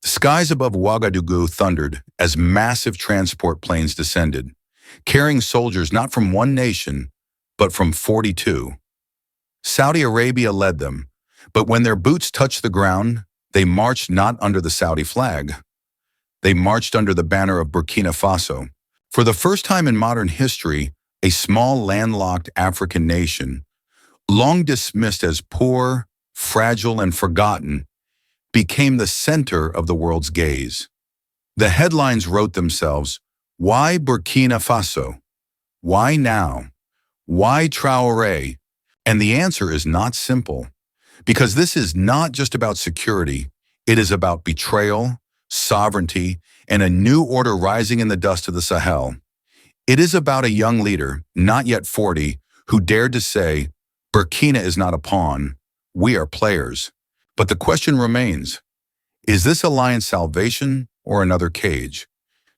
The skies above Ouagadougou thundered as massive transport planes descended, carrying soldiers not from one nation, but from 42. Saudi Arabia led them, but when their boots touched the ground, they marched not under the Saudi flag. They marched under the banner of Burkina Faso. For the first time in modern history, a small landlocked African nation, long dismissed as poor, fragile, and forgotten, became the center of the world's gaze. The headlines wrote themselves, "Why Burkina Faso? Why now? Why Traoré?" And the answer is not simple, because this is not just about security, it is about betrayal, sovereignty, and a new order rising in the dust of the Sahel. It is about a young leader, not yet 40, who dared to say, "Burkina is not a pawn, we are players." But the question remains, is this alliance salvation or another cage?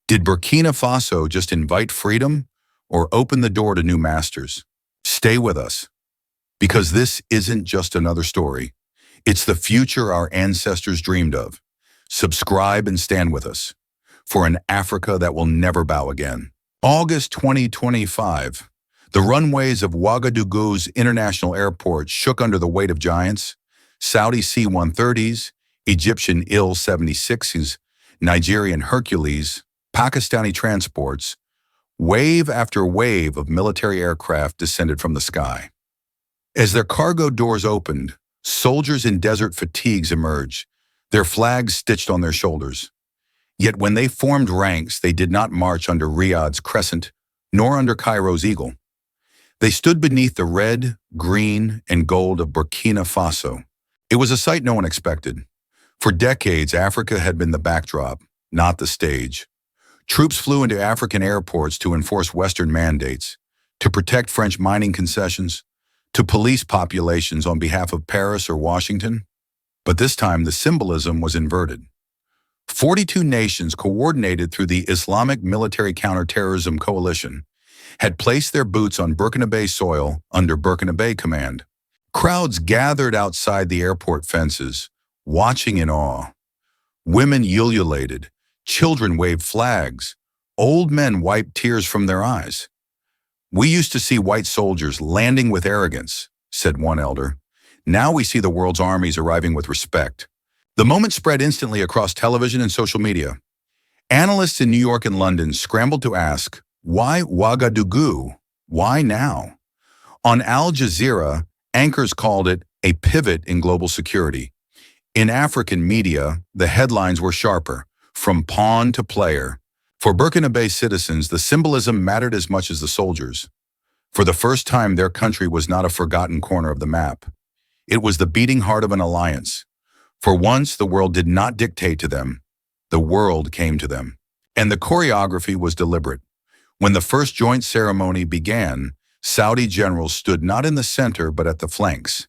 Did Burkina Faso just invite freedom or open the door to new masters? Stay with us, because this isn't just another story. It's the future our ancestors dreamed of. Subscribe and stand with us for an Africa that will never bow again. August 2025. The runways of Ouagadougou's international airport shook under the weight of giants. Saudi C-130s, Egyptian Il-76s, Nigerian Hercules, Pakistani transports, wave after wave of military aircraft descended from the sky. As their cargo doors opened, soldiers in desert fatigues emerged, their flags stitched on their shoulders. Yet when they formed ranks, they did not march under Riyadh's crescent, nor under Cairo's eagle. They stood beneath the red, green, and gold of Burkina Faso. It was a sight no one expected. For decades, Africa had been the backdrop, not the stage. Troops flew into African airports to enforce Western mandates, to protect French mining concessions, to police populations on behalf of Paris or Washington. But this time, the symbolism was inverted. 42 nations, coordinated through the Islamic Military Counterterrorism Coalition, had placed their boots on Burkinabe soil under Burkinabe command. Crowds gathered outside the airport fences, watching in awe. Women ululated, children waved flags, old men wiped tears from their eyes. "We used to see white soldiers landing with arrogance," said one elder. "Now we see the world's armies arriving with respect." The moment spread instantly across television and social media. Analysts in New York and London scrambled to ask, why Ouagadougou? Why now? On Al Jazeera, anchors called it a pivot in global security. In African media, the headlines were sharper, from pawn to player. For Burkinabe citizens, the symbolism mattered as much as the soldiers. For the first time, their country was not a forgotten corner of the map. It was the beating heart of an alliance. For once, the world did not dictate to them. The world came to them. And the choreography was deliberate. When the first joint ceremony began, Saudi generals stood not in the center but at the flanks.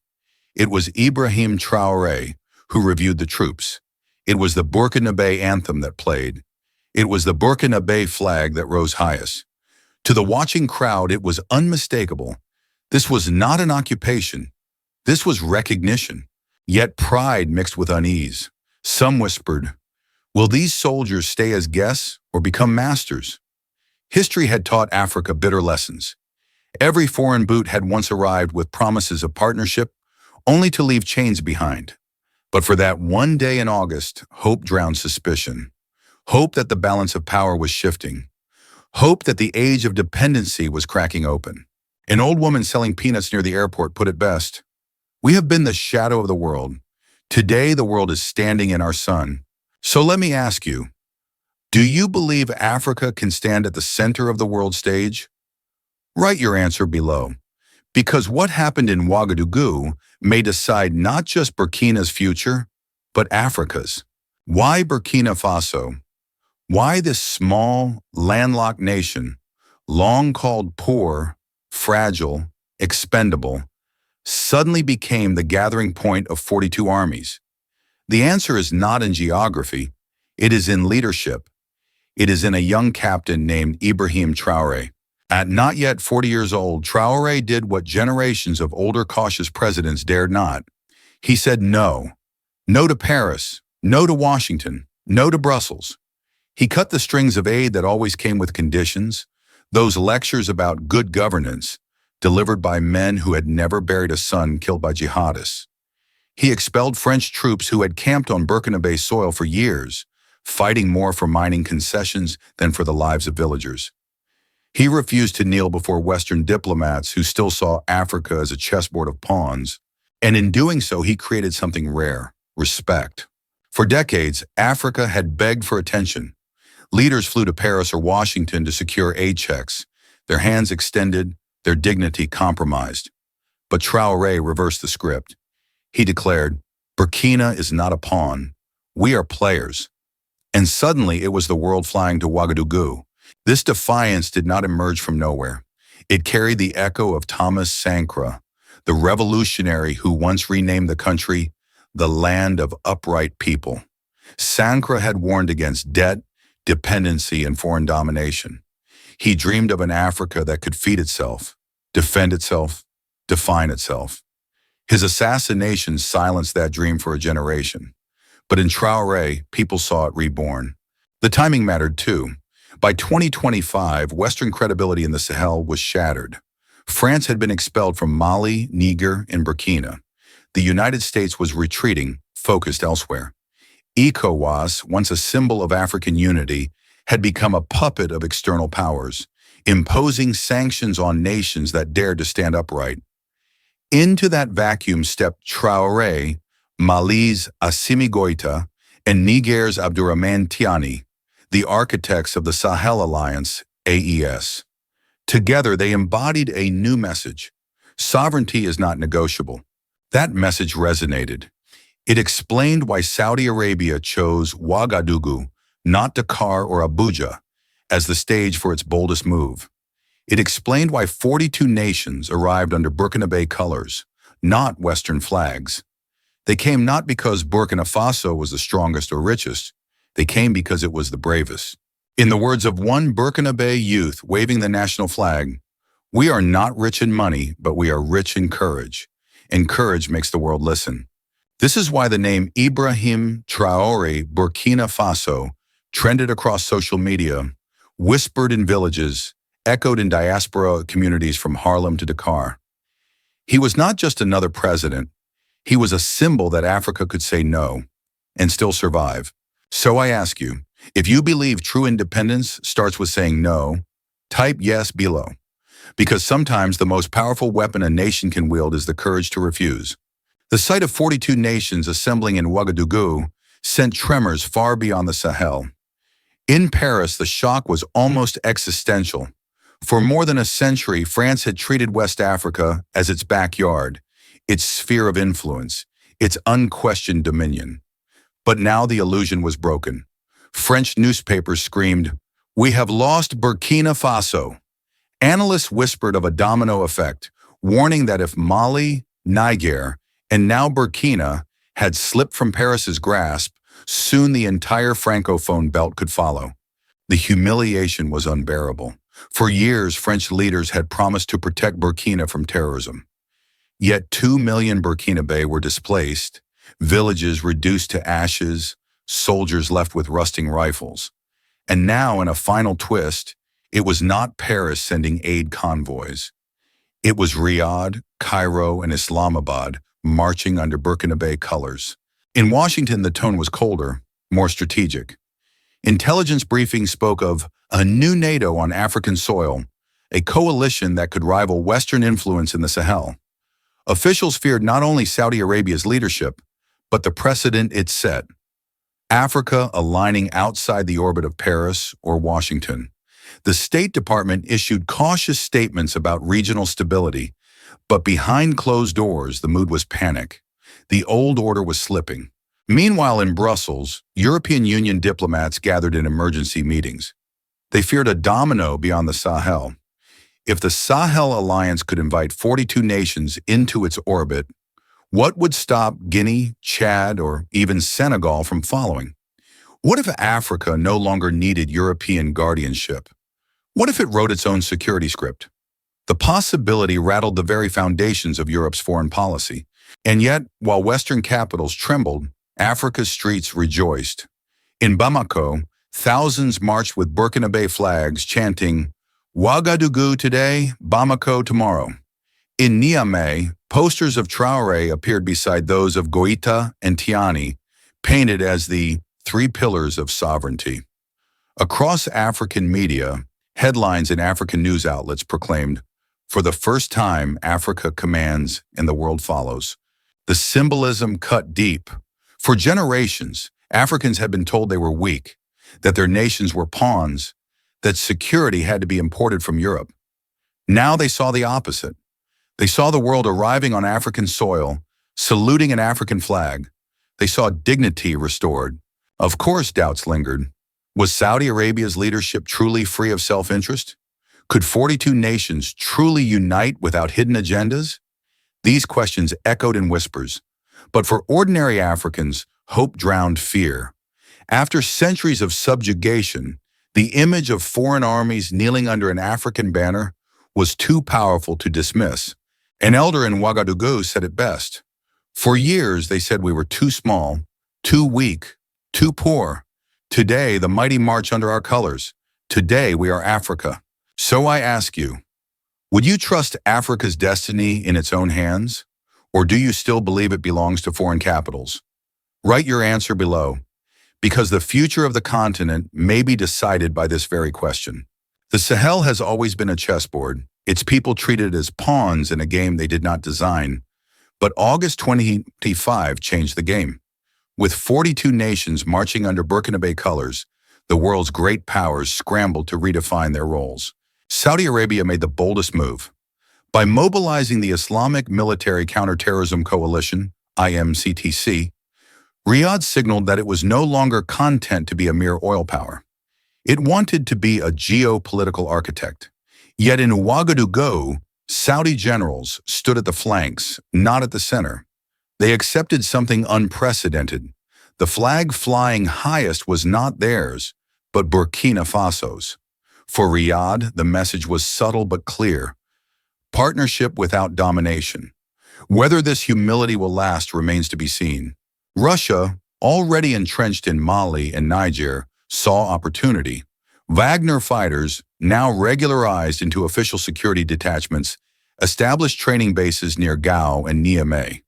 It was Ibrahim Traoré who reviewed the troops. It was the Burkinabe anthem that played. It was the Burkinabe flag that rose highest. To the watching crowd, it was unmistakable. This was not an occupation. This was recognition. Yet pride mixed with unease. Some whispered, will these soldiers stay as guests or become masters? History had taught Africa bitter lessons. Every foreign boot had once arrived with promises of partnership, only to leave chains behind. But for that one day in August, hope drowned suspicion. Hope that the balance of power was shifting. Hope that the age of dependency was cracking open. An old woman selling peanuts near the airport put it best. "We have been the shadow of the world. Today, the world is standing in our sun. So let me ask you, do you believe Africa can stand at the center of the world stage?" Write your answer below, because what happened in Ouagadougou may decide not just Burkina's future, but Africa's. Why Burkina Faso? Why this small, landlocked nation, long called poor, fragile, expendable, suddenly became the gathering point of 42 armies? The answer is not in geography, it is in leadership. It is in a young captain named Ibrahim Traoré. At not yet 40 years old, Traoré did what generations of older cautious presidents dared not. He said no. No to Paris, no to Washington, No to Brussels. He cut the strings of aid that always came with conditions, those lectures about good governance, delivered by men who had never buried a son killed by jihadists. He expelled French troops who had camped on Burkina soil for years, fighting more for mining concessions than for the lives of villagers. He refused to kneel before Western diplomats who still saw Africa as a chessboard of pawns, and in doing so he created something rare: respect. For decades, Africa had begged for attention. Leaders flew to Paris or Washington to secure aid checks, their hands extended, their dignity compromised. But Traoré reversed the script. He declared, "Burkina is not a pawn. We are players." And suddenly it was the world flying to Ouagadougou. This defiance did not emerge from nowhere. It carried the echo of Thomas Sankara, the revolutionary who once renamed the country the land of upright people. Sankara had warned against debt, dependency, and foreign domination. He dreamed of an Africa that could feed itself, defend itself, define itself. His assassination silenced that dream for a generation. But in Traoré, people saw it reborn. The timing mattered too. By 2025, Western credibility in the Sahel was shattered. France had been expelled from Mali, Niger, and Burkina. The United States was retreating, focused elsewhere. ECOWAS, once a symbol of African unity, had become a puppet of external powers, imposing sanctions on nations that dared to stand upright. Into that vacuum stepped Traoré, Mali's Assimi Goïta, and Niger's Abdourahmane Tiani, the architects of the Sahel Alliance, AES. Together, they embodied a new message: sovereignty is not negotiable. That message resonated. It explained why Saudi Arabia chose Ouagadougou, not Dakar or Abuja, as the stage for its boldest move. It explained why 42 nations arrived under Burkina colors, not Western flags. They came not because Burkina Faso was the strongest or richest. They came because it was the bravest. In the words of one Burkina youth waving the national flag, "We are not rich in money, but we are rich in courage. And courage makes the world listen." This is why the name Ibrahim Traoré Burkina Faso trended across social media, whispered in villages, echoed in diaspora communities from Harlem to Dakar. He was not just another president. He was a symbol that Africa could say no and still survive. So I ask you, if you believe true independence starts with saying no, type yes below. Because sometimes the most powerful weapon a nation can wield is the courage to refuse. The sight of 42 nations assembling in Ouagadougou sent tremors far beyond the Sahel. In Paris, the shock was almost existential. For more than a century, France had treated West Africa as its backyard, its sphere of influence, its unquestioned dominion. But now the illusion was broken. French newspapers screamed, "We have lost Burkina Faso." Analysts whispered of a domino effect, warning that if Mali, Niger, and now Burkina had slipped from Paris's grasp, soon the entire Francophone belt could follow. The humiliation was unbearable. For years, French leaders had promised to protect Burkina from terrorism. Yet 2 million Burkinabe were displaced, villages reduced to ashes, soldiers left with rusting rifles. And now, in a final twist, it was not Paris sending aid convoys. It was Riyadh, Cairo, and Islamabad marching under Burkinabe colors. In Washington, the tone was colder, more strategic. Intelligence briefings spoke of a new NATO on African soil, a coalition that could rival Western influence in the Sahel. Officials feared not only Saudi Arabia's leadership, but the precedent it set: Africa aligning outside the orbit of Paris or Washington. The State Department issued cautious statements about regional stability, but behind closed doors, the mood was panic. The old order was slipping. Meanwhile, in Brussels, European Union diplomats gathered in emergency meetings. They feared a domino beyond the Sahel. If the Sahel Alliance could invite 42 nations into its orbit, what would stop Guinea, Chad, or even Senegal from following? What if Africa no longer needed European guardianship? What if it wrote its own security script? The possibility rattled the very foundations of Europe's foreign policy. And yet, while Western capitals trembled, Africa's streets rejoiced. In Bamako, thousands marched with Burkina flags chanting, Ouagadougou today, Bamako tomorrow. In Niamey, posters of Traoré appeared beside those of Goïta and Tiani, painted as the three pillars of sovereignty. Across African media, headlines in African news outlets proclaimed, "For the first time, Africa commands and the world follows." The symbolism cut deep. For generations, Africans had been told they were weak, that their nations were pawns, that security had to be imported from Europe. Now they saw the opposite. They saw the world arriving on African soil, saluting an African flag. They saw dignity restored. Of course, doubts lingered. Was Saudi Arabia's leadership truly free of self-interest? Could 42 nations truly unite without hidden agendas? These questions echoed in whispers. But for ordinary Africans, hope drowned fear. After centuries of subjugation, the image of foreign armies kneeling under an African banner was too powerful to dismiss. An elder in Ouagadougou said it best. For years, they said we were too small, too weak, too poor. Today, the mighty march under our colors. Today, we are Africa. So I ask you, would you trust Africa's destiny in its own hands? Or do you still believe it belongs to foreign capitals? Write your answer below, because the future of the continent may be decided by this very question. The Sahel has always been a chessboard, its people treated as pawns in a game they did not design. But August 2025 changed the game. With 42 nations marching under Burkina colors, the world's great powers scrambled to redefine their roles. Saudi Arabia made the boldest move. By mobilizing the Islamic Military Counterterrorism Coalition, IMCTC, Riyadh signaled that it was no longer content to be a mere oil power. It wanted to be a geopolitical architect. Yet in Ouagadougou, Saudi generals stood at the flanks, not at the center. They accepted something unprecedented. The flag flying highest was not theirs, but Burkina Faso's. For Riyadh, the message was subtle but clear. Partnership without domination. Whether this humility will last remains to be seen. Russia, already entrenched in Mali and Niger, saw opportunity. Wagner fighters, now regularized into official security detachments, established training bases near Gao and Niamey.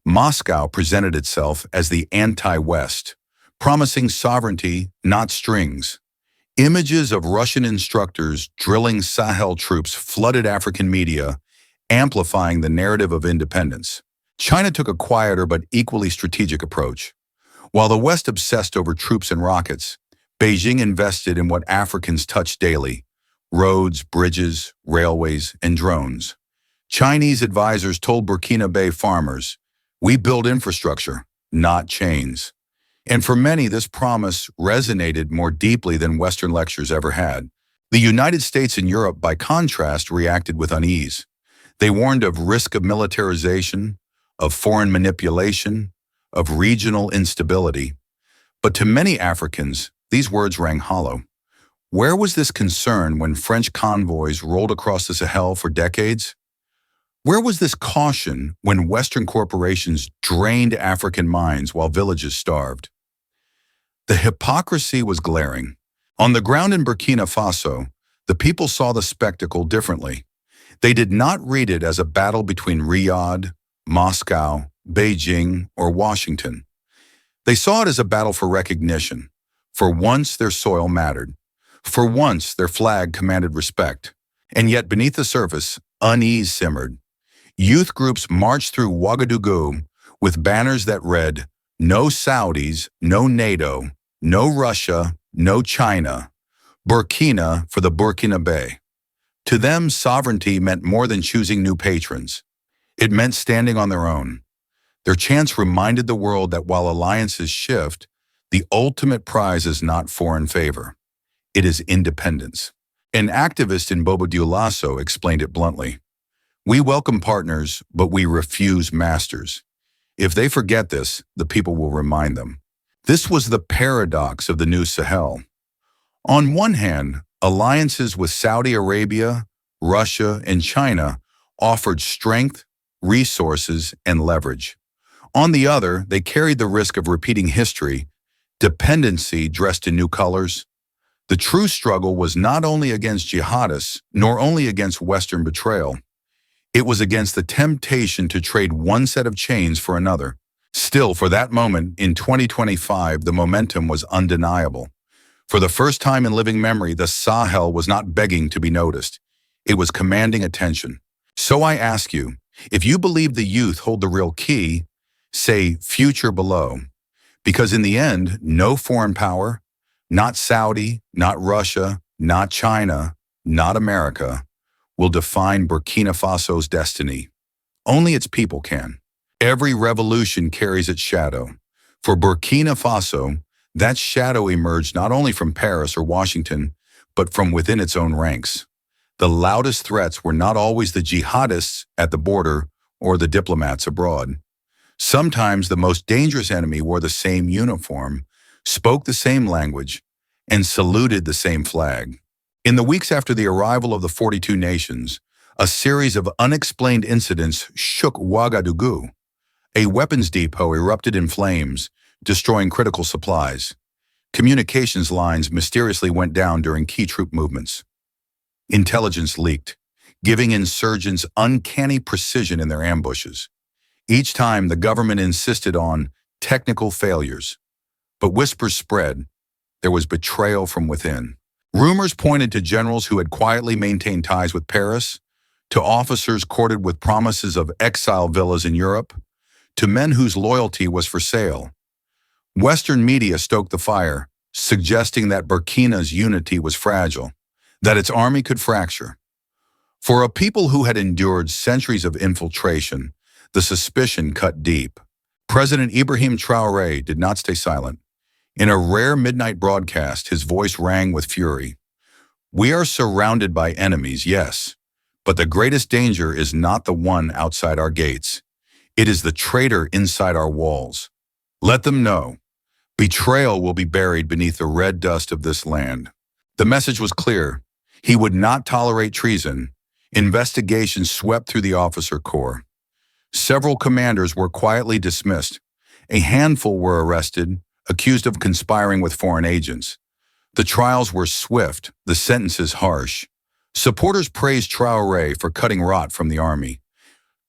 Moscow presented itself as the anti-West, promising sovereignty, not strings. Images of Russian instructors drilling Sahel troops flooded African media, amplifying the narrative of independence. China took a quieter but equally strategic approach. While the West obsessed over troops and rockets, Beijing invested in what Africans touch daily: roads, bridges, railways, and drones. Chinese advisors told Burkina farmers, "We build infrastructure, not chains." And for many, this promise resonated more deeply than Western lectures ever had. The United States and Europe, by contrast, reacted with unease. They warned of risk of militarization, of foreign manipulation, of regional instability. But to many Africans, these words rang hollow. Where was this concern when French convoys rolled across the Sahel for decades? Where was this caution when Western corporations drained African mines while villages starved? The hypocrisy was glaring. On the ground in Burkina Faso, the people saw the spectacle differently. They did not read it as a battle between Riyadh, Moscow, Beijing, or Washington. They saw it as a battle for recognition. For once, their soil mattered. For once, their flag commanded respect. And yet, beneath the surface, unease simmered. Youth groups marched through Ouagadougou with banners that read, "No Saudis, no NATO, no Russia, no China, Burkina for the Burkina." To them, sovereignty meant more than choosing new patrons. It meant standing on their own. Their chants reminded the world that while alliances shift, the ultimate prize is not foreign favor. It is independence. An activist in Bobo Dioulasso explained it bluntly. "We welcome partners, but we refuse masters. If they forget this, the people will remind them." This was the paradox of the new Sahel. On one hand, alliances with Saudi Arabia, Russia, and China offered strength, resources, and leverage. On the other, they carried the risk of repeating history, Dependency dressed in new colors. The true struggle was not only against jihadists, nor only against Western betrayal. It was against the temptation to trade one set of chains for another. Still, for that moment, in 2025, the momentum was undeniable. For the first time in living memory, the Sahel was not begging to be noticed. It was commanding attention. So I ask you, if you believe the youth hold the real key, say future below. Because in the end, no foreign power, not Saudi, not Russia, not China, not America, will define Burkina Faso's destiny. Only its people can. Every revolution carries its shadow. For Burkina Faso, that shadow emerged not only from Paris or Washington, but from within its own ranks. The loudest threats were not always the jihadists at the border or the diplomats abroad. Sometimes the most dangerous enemy wore the same uniform, spoke the same language, and saluted the same flag. In the weeks after the arrival of the 42 nations, a series of unexplained incidents shook Ouagadougou. A weapons depot erupted in flames, destroying critical supplies. Communications lines mysteriously went down during key troop movements. Intelligence leaked, giving insurgents uncanny precision in their ambushes. Each time, the government insisted on technical failures. But whispers spread. There was betrayal from within. Rumors pointed to generals who had quietly maintained ties with Paris, to officers courted with promises of exile villas in Europe, to men whose loyalty was for sale. Western media stoked the fire, suggesting that Burkina's unity was fragile, that its army could fracture. For a people who had endured centuries of infiltration, the suspicion cut deep. President Ibrahim Traoré did not stay silent. In a rare midnight broadcast, his voice rang with fury. "We are surrounded by enemies, yes, but the greatest danger is not the one outside our gates. It is the traitor inside our walls. Let them know. Betrayal will be buried beneath the red dust of this land." The message was clear. He would not tolerate treason. Investigations swept through the officer corps. Several commanders were quietly dismissed. A handful were arrested, accused of conspiring with foreign agents. The trials were swift, the sentences harsh. Supporters praised Traoré for cutting rot from the army.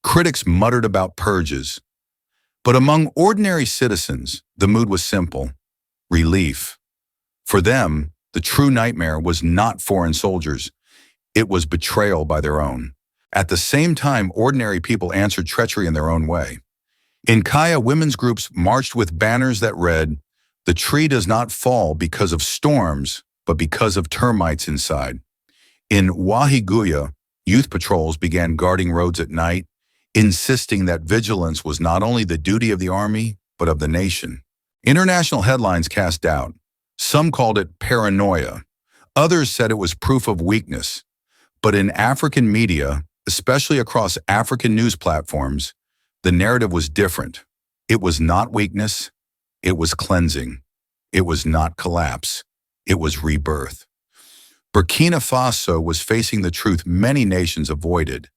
Critics muttered about purges. But among ordinary citizens, the mood was simple: relief. For them, the true nightmare was not foreign soldiers. It was betrayal by their own. At the same time, ordinary people answered treachery in their own way. In Kaya, women's groups marched with banners that read, "The tree does not fall because of storms, but because of termites inside." In Wahiguya, youth patrols began guarding roads at night, insisting that vigilance was not only the duty of the army, but of the nation. International headlines cast doubt. Some called it paranoia. Others said it was proof of weakness. But in African media, especially across African news platforms, the narrative was different. It was not weakness. It was cleansing. It was not collapse. It was rebirth. Burkina Faso was facing the truth many nations avoided,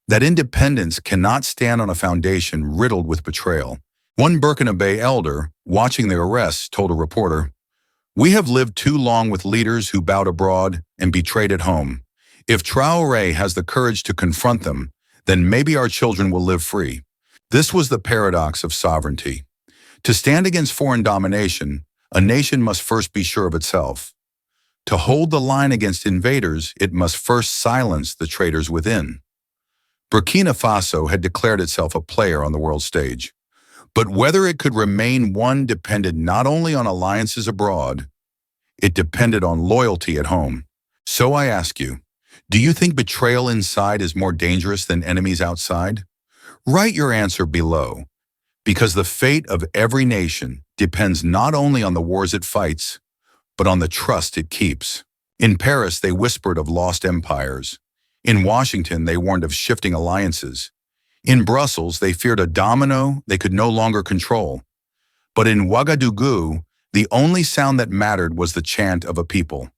that independence cannot stand on a foundation riddled with betrayal. One Burkinabe elder, watching the arrests, told a reporter, "We have lived too long with leaders who bowed abroad and betrayed at home. If Traoré has the courage to confront them, then maybe our children will live free." This was the paradox of sovereignty. To stand against foreign domination, a nation must first be sure of itself. To hold the line against invaders, it must first silence the traitors within. Burkina Faso had declared itself a player on the world stage. But whether it could remain one depended not only on alliances abroad, it depended on loyalty at home. So I ask you, do you think betrayal inside is more dangerous than enemies outside? Write your answer below, because the fate of every nation depends not only on the wars it fights, but on the trust it keeps. In Paris, they whispered of lost empires. In Washington, they warned of shifting alliances. In Brussels, they feared a domino they could no longer control. But in Ouagadougou, the only sound that mattered was the chant of a people.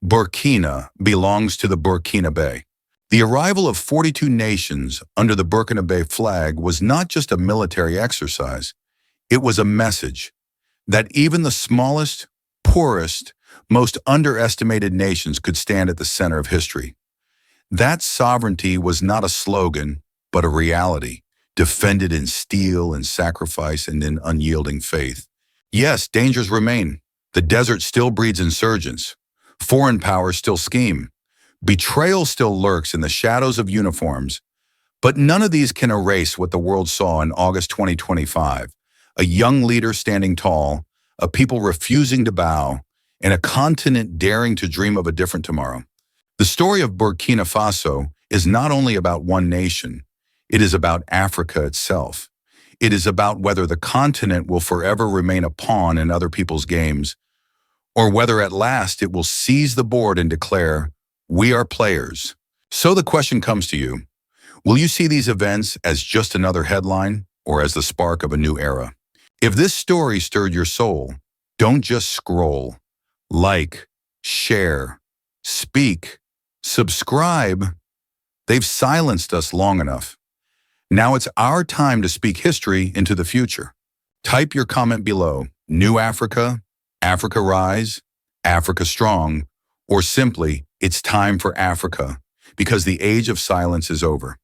Burkina belongs to the Burkinabe. The arrival of 42 nations under the Burkinabe flag was not just a military exercise. It was a message. that even the smallest, poorest, most underestimated nations could stand at the center of history. That sovereignty was not a slogan, but a reality, defended in steel and sacrifice and in unyielding faith. Yes, dangers remain. The desert still breeds insurgents. Foreign powers still scheme. Betrayal still lurks in the shadows of uniforms. But none of these can erase what the world saw in August 2025. A young leader standing tall, a people refusing to bow, and a continent daring to dream of a different tomorrow. The story of Burkina Faso is not only about one nation, it is about Africa itself. It is about whether the continent will forever remain a pawn in other people's games, or whether at last it will seize the board and declare, "We are players." So the question comes to you, will you see these events as just another headline or as the spark of a new era? If this story stirred your soul, don't just scroll. Like, share, speak, subscribe. They've silenced us long enough. Now it's our time to speak history into the future. Type your comment below, New Africa, Africa Rise, Africa Strong, or simply, it's time for Africa, because the age of silence is over.